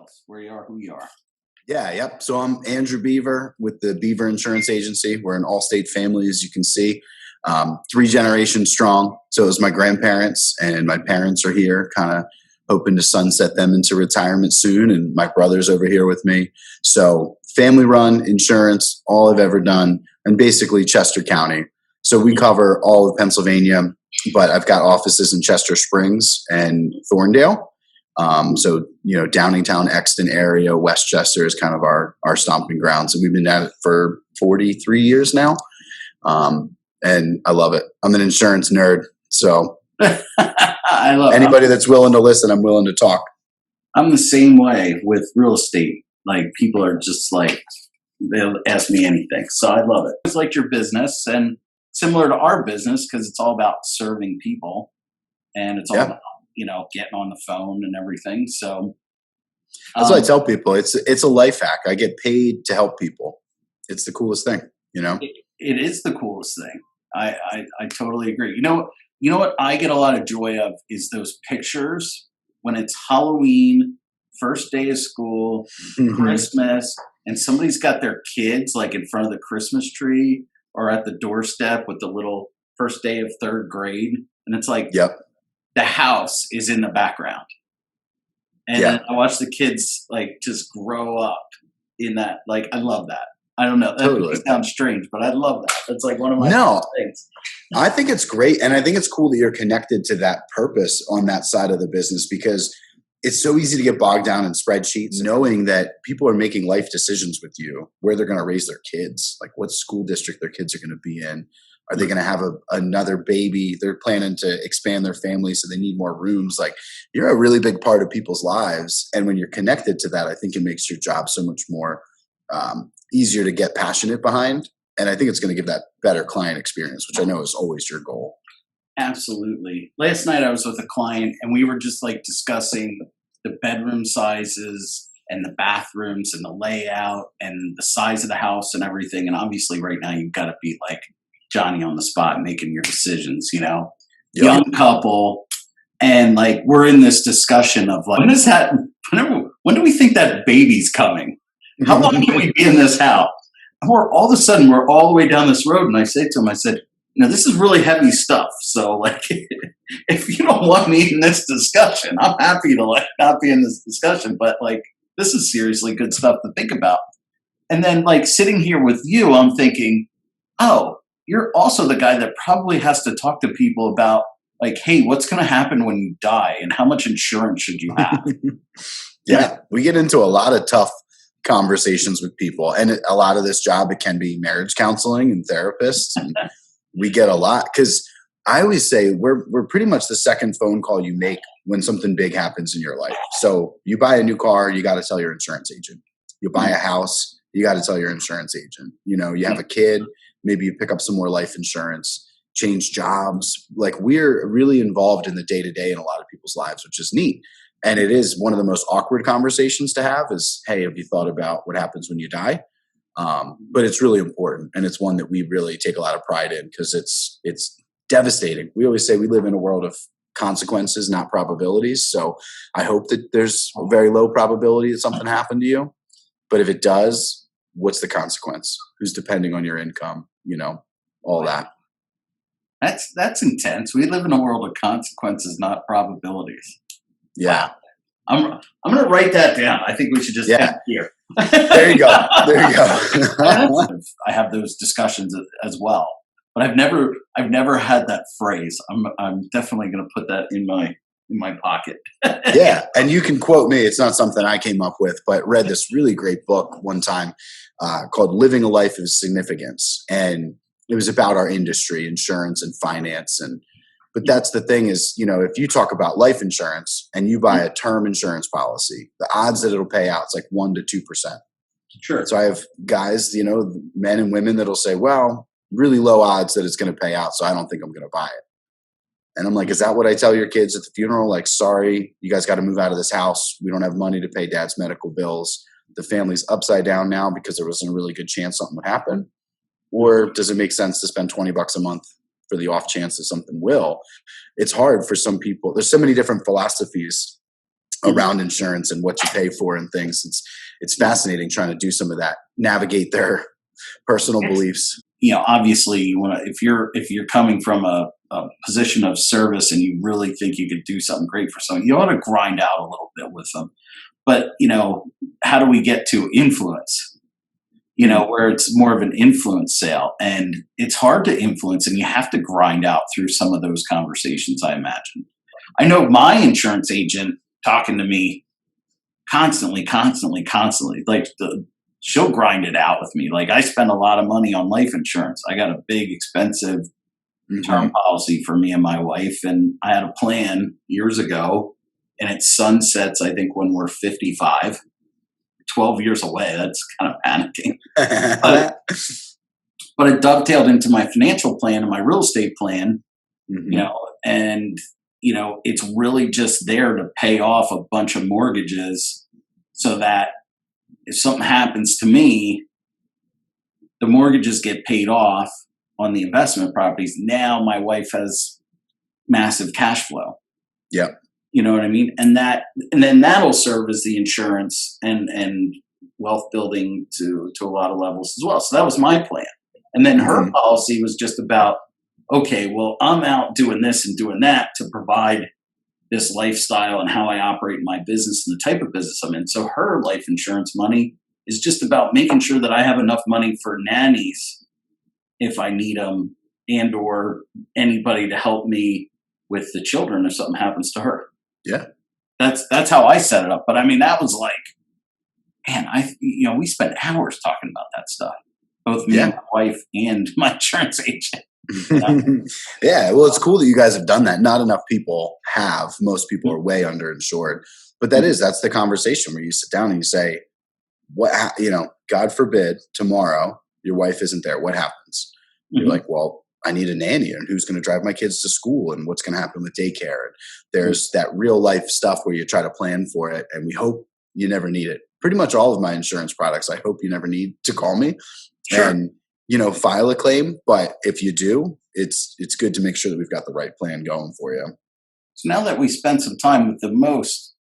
us where you are, who you are. Yeah, yep. So I'm Andrew Beaver with the Beaver Insurance Agency. We're an Allstate family, as you can see, 3 generations strong. So it was my grandparents, and my parents are here, kind of hoping to sunset them into retirement soon. And my brother's over here with me. So family-run insurance, all I've ever done, and basically Chester County. So we cover all of Pennsylvania, but I've got offices in Chester Springs and Thorndale. So, Downingtown, Exton area, Westchester is kind of our stomping grounds. And we've been at it for 43 years now. And I love it. I'm an insurance nerd. So I love anybody that's willing to listen, I'm willing to talk. I'm the same way with real estate. Like, people are just like, they'll ask me anything. So I love it. It's like your business, and similar to our business, because it's all about serving people, and it's all about, getting on the phone and everything. So that's what I tell people. It's a life hack. I get paid to help people. It's the coolest thing, It is the coolest thing. I totally agree. You know what I get a lot of joy of is those pictures when it's Halloween, first day of school, Christmas, and somebody's got their kids like in front of the Christmas tree or at the doorstep with the little first day of 3rd grade. And it's like, yep. The house is in the background. And then I watch the kids like just grow up in that. Like, I love that. I don't know. That Totally. sounds strange, but I love that. It's like one of my favorite things. I think it's great. And I think it's cool that you're connected to that purpose on that side of the business, because it's so easy to get bogged down in spreadsheets, knowing that people are making life decisions with you, where they're going to raise their kids, like what school district their kids are going to be in. Are they going to have another baby? They're planning to expand their family, so they need more rooms. Like, you're a really big part of people's lives. And when you're connected to that, I think it makes your job so much more easier to get passionate behind. And I think it's going to give that better client experience, which I know is always your goal. Absolutely. Last night I was with a client, and we were just like discussing the bedroom sizes and the bathrooms and the layout and the size of the house and everything. And obviously right now you've got to be like Johnny on the spot making your decisions, young couple. And like, we're in this discussion of like, when do we think that baby's coming? How long can we be in this house? And all of a sudden we're all the way down this road. And I say to him, this is really heavy stuff. So like, if you don't want me in this discussion, I'm happy to like not be in this discussion, but like, this is seriously good stuff to think about. And then like sitting here with you, I'm thinking, oh, you're also the guy that probably has to talk to people about like, hey, what's going to happen when you die and how much insurance should you have? Yeah, we get into a lot of tough conversations with people, and a lot of this job, it can be marriage counseling and therapists. And we get a lot, because I always say we're pretty much the second phone call you make when something big happens in your life. So you buy a new car, you got to tell your insurance agent. You buy a house, you got to tell your insurance agent. You have a kid, maybe you pick up some more life insurance, change jobs. Like, we're really involved in the day-to-day in a lot of people's lives, which is neat. And it is one of the most awkward conversations to have is, hey, have you thought about what happens when you die? But it's really important. And it's one that we really take a lot of pride in, because it's devastating. We always say we live in a world of consequences, not probabilities. So I hope that there's a very low probability that something happened to you. But if it does, what's the consequence? Who's depending on your income? All that. That's intense. We live in a world of consequences, not probabilities. Yeah. I'm going to write that down. I think we should just end here. There you go. I have those discussions as well, but I've never had that phrase. I'm definitely going to put that in my pocket. Yeah. And you can quote me. It's not something I came up with, but read this really great book one time called Living a Life of Significance. And it was about our industry, insurance and finance. But that's the thing is, if you talk about life insurance and you buy a term insurance policy, the odds that it'll pay out is like 1% to 2%. Sure. So I have guys, men and women that'll say, well, really low odds that it's going to pay out, so I don't think I'm going to buy it. And I'm like, is that what I tell your kids at the funeral? Like, sorry, you guys got to move out of this house. We don't have money to pay dad's medical bills. The family's upside down now because there wasn't a really good chance something would happen. Or does it make sense to spend $20 a month for the off chance that something will? It's hard for some people. There's so many different philosophies around insurance and what you pay for and things. It's fascinating trying to do some of that, navigate their personal beliefs. Obviously you want to, if you're coming from a position of service and you really think you could do something great for someone, you ought to grind out a little bit with them. But how do we get to influence? Where it's more of an influence sale, and it's hard to influence, and you have to grind out through some of those conversations, I imagine. I know my insurance agent talking to me constantly, like she'll grind it out with me. Like, I spend a lot of money on life insurance. I got a big, expensive term policy for me and my wife, and I had a plan years ago, and it sunsets, I think, when we're 55. 12 years away. That's kind of panicking. But it dovetailed into my financial plan and my real estate plan, and it's really just there to pay off a bunch of mortgages so that if something happens to me, the mortgages get paid off on the investment properties. Now my wife has massive cash flow. Yeah. You know what I mean? And then that'll serve as the insurance and wealth building to a lot of levels as well. So that was my plan. And then her policy was just about, okay, well, I'm out doing this and doing that to provide this lifestyle and how I operate my business and the type of business I'm in. So her life insurance money is just about making sure that I have enough money for nannies if I need them, and or anybody to help me with the children if something happens to her. Yeah. That's how I set it up. But I mean, that was like, man, we spent hours talking about that stuff. Both me and my wife and my insurance agent. Yeah. Well, it's cool that you guys have done that. Not enough people have. Most people are way underinsured. But that's the conversation where you sit down and you say, God forbid tomorrow your wife isn't there. What happens? You're like, well, I need a nanny, and who's going to drive my kids to school, and what's going to happen with daycare. And there's that real life stuff where you try to plan for it, and we hope you never need it. Pretty much all of my insurance products, I hope you never need to call me and, file a claim. But if you do, it's good to make sure that we've got the right plan going for you. So now that we spent some time with the most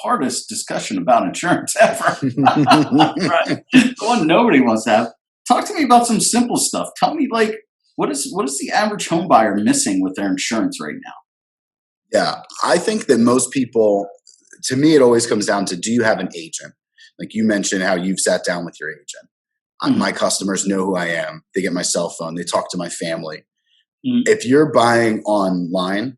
hardest discussion about insurance ever, right? The one nobody wants to have. Talk to me about some simple stuff. Tell me, like, what is the average home buyer missing with their insurance right now? Yeah, I think that most people, to me, it always comes down to, do you have an agent? Like you mentioned how you've sat down with your agent. My customers know who I am. They get my cell phone. They talk to my family. If you're buying online,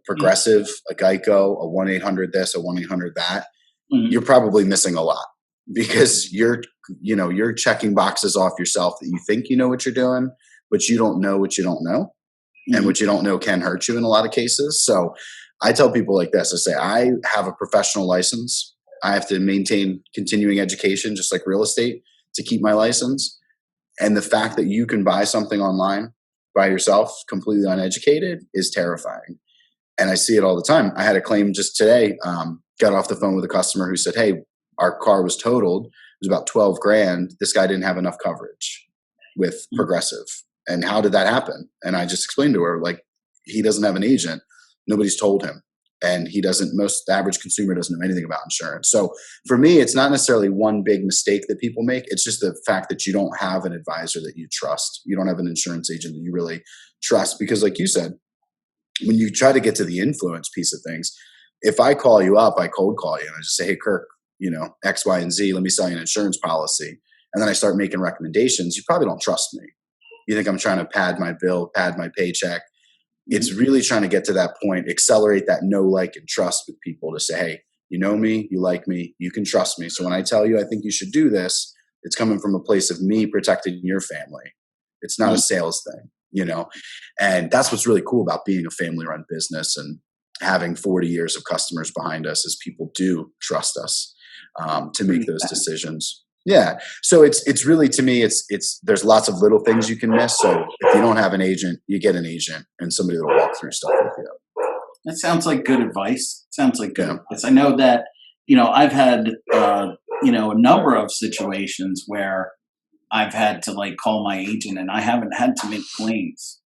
Progressive, a Geico, a 1-800 this, a 1-800 that, you're probably missing a lot, because you're checking boxes off yourself that you think you know what you're doing, but you don't know what you don't know. And what you don't know can hurt you in a lot of cases. So I tell people like this, I say, I have a professional license. I have to maintain continuing education, just like real estate, to keep my license. And the fact that you can buy something online by yourself, completely uneducated, is terrifying. And I see it all the time. I had a claim just today, got off the phone with a customer who said, hey, our car was totaled. It was about 12 grand. This guy didn't have enough coverage with Progressive. And how did that happen? And I just explained to her, like, he doesn't have an agent. Nobody's told him. And the average consumer doesn't know anything about insurance. So for me, it's not necessarily one big mistake that people make. It's just the fact that you don't have an advisor that you trust. You don't have an insurance agent that you really trust. Because like you said, when you try to get to the influence piece of things, if I call you up, I cold call you and I just say, hey, Kirk, X, Y, and Z, let me sell you an insurance policy. And then I start making recommendations. You probably don't trust me. You think I'm trying to pad my bill, pad my paycheck. It's really trying to get to that point, accelerate that know, like, and trust with people to say, hey, you know me, you like me, you can trust me. So when I tell you I think you should do this, it's coming from a place of me protecting your family. It's not a sales thing, And that's what's really cool about being a family-run business and having 40 years of customers behind us, is people do trust us to make those decisions. Yeah. So it's really, to me, there's lots of little things you can miss. So if you don't have an agent, you get an agent and somebody that'll walk through stuff with you. That sounds like good advice. Sounds like good advice. I know that, I've had, a number of situations where I've had to call my agent, and I haven't had to make claims,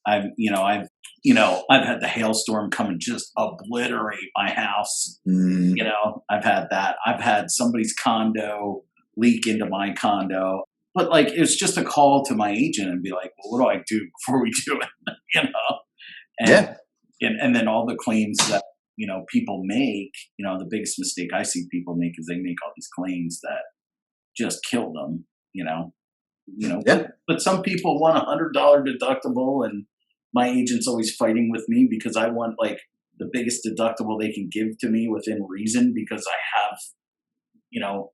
I've had the hailstorm come and just obliterate my house. I've had that. I've had somebody's condo leak into my condo. But like, it's just a call to my agent and be like, well, what do I do before we do it? And then all the claims that, people make, the biggest mistake I see people make is they make all these claims that just kill them, but some people want $100 deductible, and my agent's always fighting with me because I want like the biggest deductible they can give to me within reason, because I have,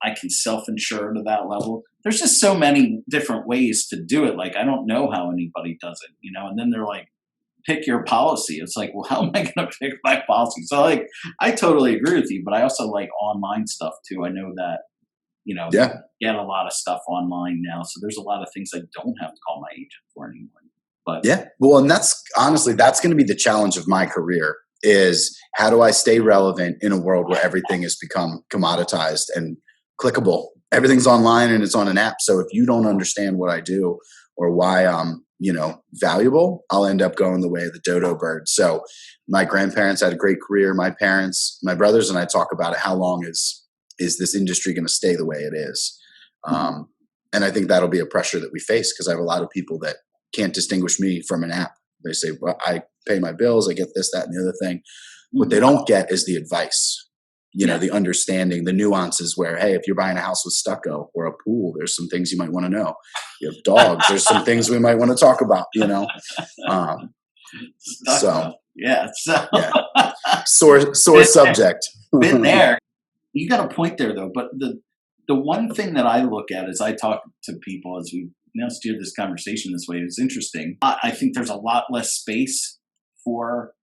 I can self-insure to that level. There's just so many different ways to do it. Like, I don't know how anybody does it, and then they're like, pick your policy. It's like, well, how am I going to pick my policy? So like, I totally agree with you, but I also like online stuff too. I know that, you get a lot of stuff online now. So there's a lot of things I don't have to call my agent for anymore. But well, and that's honestly, that's going to be the challenge of my career, is how do I stay relevant in a world where everything has become commoditized and clickable? Everything's online and it's on an app. So if you don't understand what I do or why I'm, valuable, I'll end up going the way of the dodo bird. So my grandparents had a great career. My parents, my brothers and I talk about it. How long is this industry going to stay the way it is? And I think that'll be a pressure that we face, because I have a lot of people that can't distinguish me from an app. They say, well, I pay my bills, I get this, that, and the other thing. What they don't get is the advice, the understanding, the nuances where, hey, if you're buying a house with stucco or a pool, there's some things you might want to know. You have dogs, there's some things we might want to talk about, Sore subject. Been there. You got a point there, though. But the one thing that I look at as I talk to people, as we now steer this conversation this way, is interesting. I think there's a lot less space for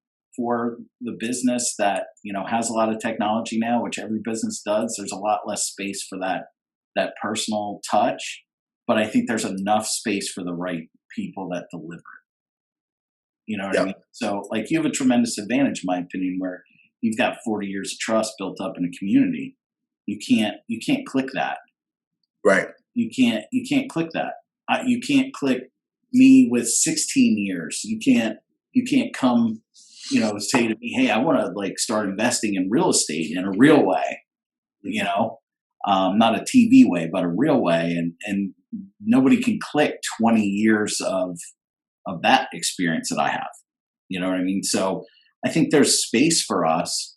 the business that, has a lot of technology now, which every business does. There's a lot less space for that personal touch, but I think there's enough space for the right people that deliver it. You know what I mean? So like, you have a tremendous advantage, in my opinion, where you've got 40 years of trust built up in a community. You can't click that. Right. You can't click that. You can't click me with 16 years. You can't come, say to me, hey, I want to like start investing in real estate in a real way, not a TV way, but a real way. And nobody can click 20 years of that experience that I have. You know what I mean? So I think there's space for us,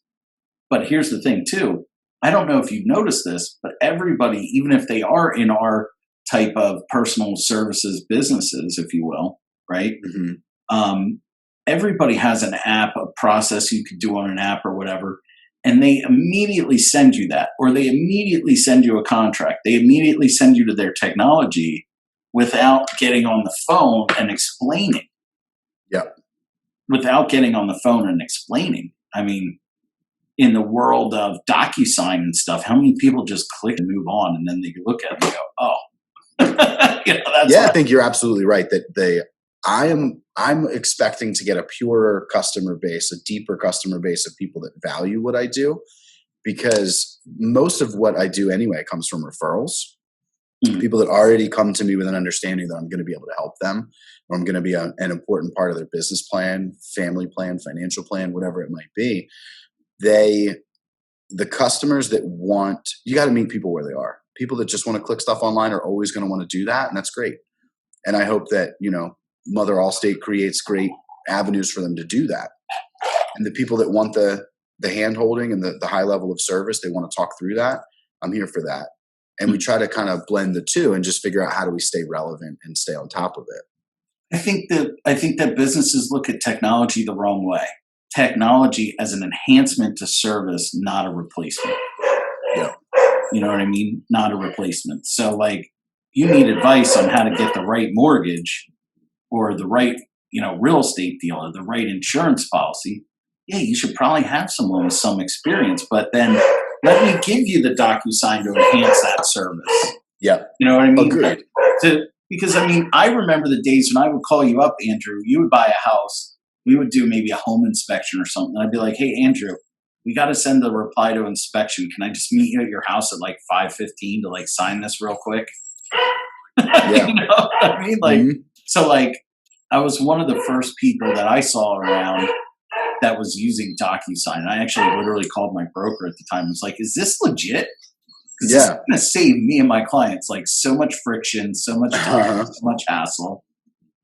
but here's the thing too. I don't know if you've noticed this, but everybody, even if they are in our type of personal services businesses, if you will, right? Everybody has an app, a process you could do on an app or whatever, and they immediately send you that, or they immediately send you a contract. They immediately send you to their technology without getting on the phone and explaining. Without getting on the phone and explaining. I mean, in the world of DocuSign and stuff, how many people just click and move on, and then they look at it and go, oh. I think you're absolutely right that I'm expecting to get a purer customer base, a deeper customer base of people that value what I do, because most of what I do anyway comes from referrals. People that already come to me with an understanding that I'm going to be able to help them, or I'm going to be an important part of their business plan, family plan, financial plan, whatever it might be. The customers that you got to meet people where they are. People that just want to click stuff online are always going to want to do that. And that's great. And I hope that, Mother Allstate creates great avenues for them to do that. And the people that want the hand holding and the high level of service, they want to talk through that. I'm here for that. And we try to kind of blend the two and just figure out how do we stay relevant and stay on top of it. I think that businesses look at technology the wrong way. Technology as an enhancement to service, not a replacement. You know what I mean? Not a replacement. So like, you need advice on how to get the right mortgage or the right, real estate deal or the right insurance policy. Yeah, you should probably have someone with some experience, but then let me give you the DocuSign to enhance that service. Yeah. You know what I mean? Agreed. Because I remember the days when I would call you up, Andrew, you would buy a house. We would do maybe a home inspection or something. I'd be like, hey, Andrew, we got to send the reply to inspection. Can I just meet you at your house at like 5:15 to like sign this real quick? Yeah. You know what I mean? Like, so like, I was one of the first people that I saw around that was using DocuSign. And I actually literally called my broker at the time and was like, is this legit? Because this is going to save me and my clients like so much friction, so much time, so much hassle.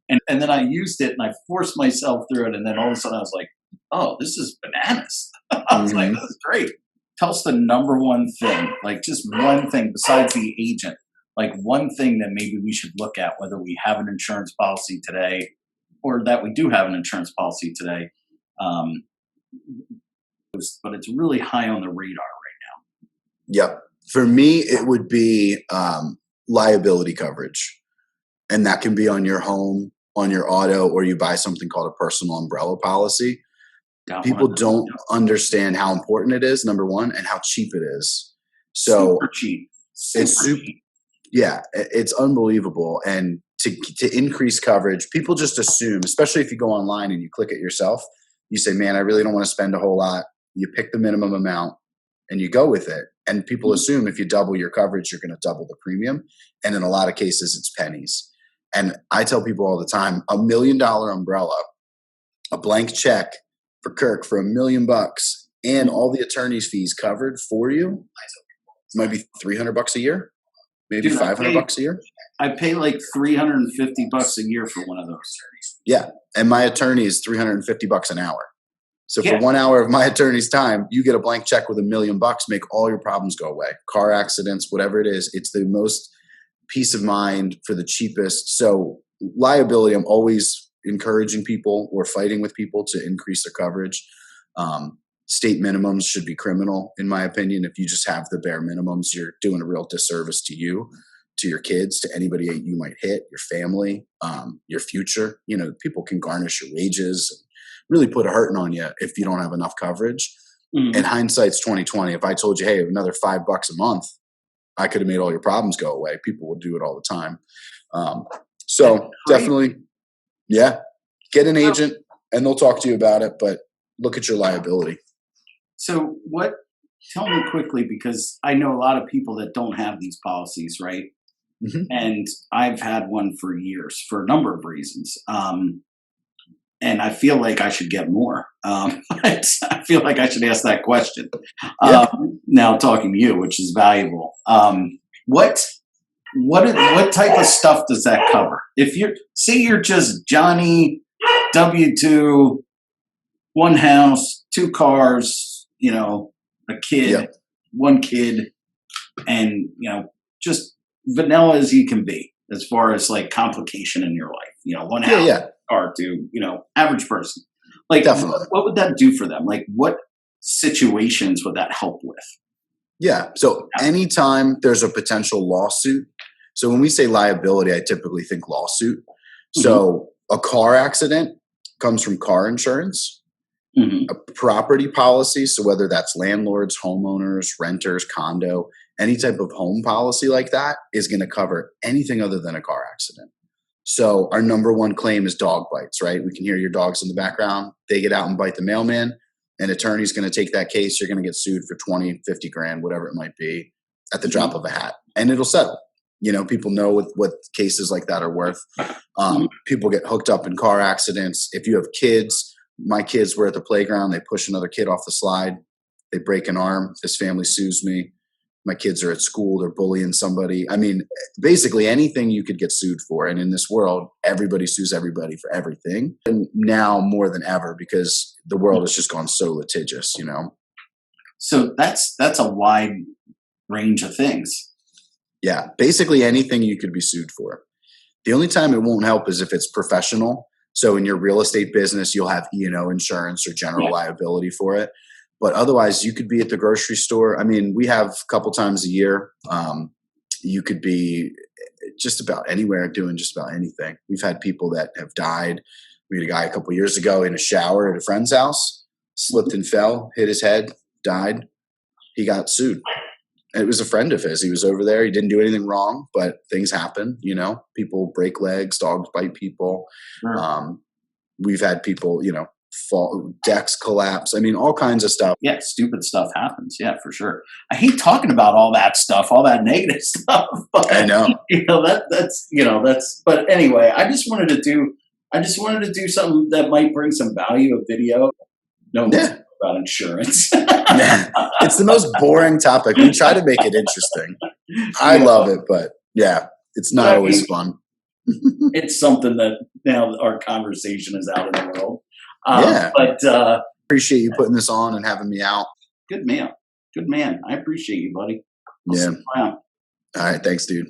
And then I used it and I forced myself through it. And then all of a sudden I was like, oh, this is bananas. I was like, this is great. Tell us the number one thing, like just one thing besides the agent, like one thing that maybe we should look at, whether we have an insurance policy today or that we do have an insurance policy today. But it's really high on the radar right now. Yep. For me, it would be liability coverage. And that can be on your home, on your auto, or you buy something called a personal umbrella policy. People don't understand how important it is, number one, and how cheap it is. So super cheap. Yeah, it's unbelievable. And to increase coverage, people just assume, especially if you go online and you click it yourself, you say, man, I really don't want to spend a whole lot. You pick the minimum amount and you go with it. And people assume if you double your coverage, you're going to double the premium. And in a lot of cases, it's pennies. And I tell people all the time, $1 million umbrella, a blank check for Kirk for $1 million and all the attorney's fees covered for you, it might be $300 a year, maybe $500 a year. I pay like $350 a year for one of those. Yeah. And my attorney is $350 an hour. So for 1 hour of my attorney's time, you get a blank check with $1 million, make all your problems go away. Car accidents, whatever it is, it's the most peace of mind for the cheapest. So liability, I'm always encouraging people or fighting with people to increase their coverage. State minimums should be criminal, in my opinion. If you just have the bare minimums, you're doing a real disservice to you, to your kids, to anybody you might hit, your family, your future. You know, people can garnish your wages, really put a hurting on you if you don't have enough coverage. And hindsight's 2020. If I told you, hey, another $5 a month, I could have made all your problems go away. People would do it all the time. So definitely, get an agent and they'll talk to you about it, but look at your liability. So tell me quickly, because I know a lot of people that don't have these policies, right? And I've had one for years for a number of reasons. And I feel like I should get more. I feel like I should ask that question. Now talking to you, which is valuable. What type of stuff does that cover? If you're just Johnny, W-2, one house, 2 cars, a kid, one kid, and just vanilla as you can be as far as like complication in your life. One house, car to average person. Like, definitely. What would that do for them? Like, what situations would that help with? Yeah. So anytime there's a potential lawsuit. So when we say liability, I typically think lawsuit. So a car accident comes from car insurance. A property policy, so whether that's landlords, homeowners, renters, condo, any type of home policy like that is going to cover anything other than a car accident. So our number one claim is dog bites, right? We can hear your dogs in the background. They get out and bite the mailman. An attorney's going to take that case. You're going to get sued for 20, 50 grand, whatever it might be, at the drop of a hat. And it'll settle. People know what cases like that are worth. People get hooked up in car accidents. If you have kids, my kids were at the playground. They push another kid off the slide. They break an arm. This family sues me. My kids are at school. They're bullying somebody. I mean, basically anything you could get sued for. And in this world, everybody sues everybody for everything. And now more than ever, because the world has just gone so litigious, So that's a wide range of things. Yeah. Basically anything you could be sued for. The only time it won't help is if it's professional. So in your real estate business, you'll have E&O insurance or general liability for it. But otherwise, you could be at the grocery store. I mean, we have a couple times a year. You could be just about anywhere doing just about anything. We've had people that have died. We had a guy a couple years ago in a shower at a friend's house, slipped and fell, hit his head, died. He got sued. And it was a friend of his. He was over there. He didn't do anything wrong, but things happen. People break legs, dogs bite people. We've had people, fall, decks collapse. I mean, all kinds of stuff. Yeah, stupid stuff happens. Yeah, for sure. I hate talking about all that stuff, all that negative stuff. But, I know. that's. But anyway, I I just wanted to do something that might bring some value, a video. No one's Yeah. about insurance. Yeah. It's the most boring topic. We try to make it interesting. I love it, but yeah, it's not always fun. It's something that now our conversation is out in the world. Yeah. But Appreciate you putting this on and having me out. good man. Good man. I appreciate you, buddy. I'll Yeah. see you around. All right. Thanks, dude.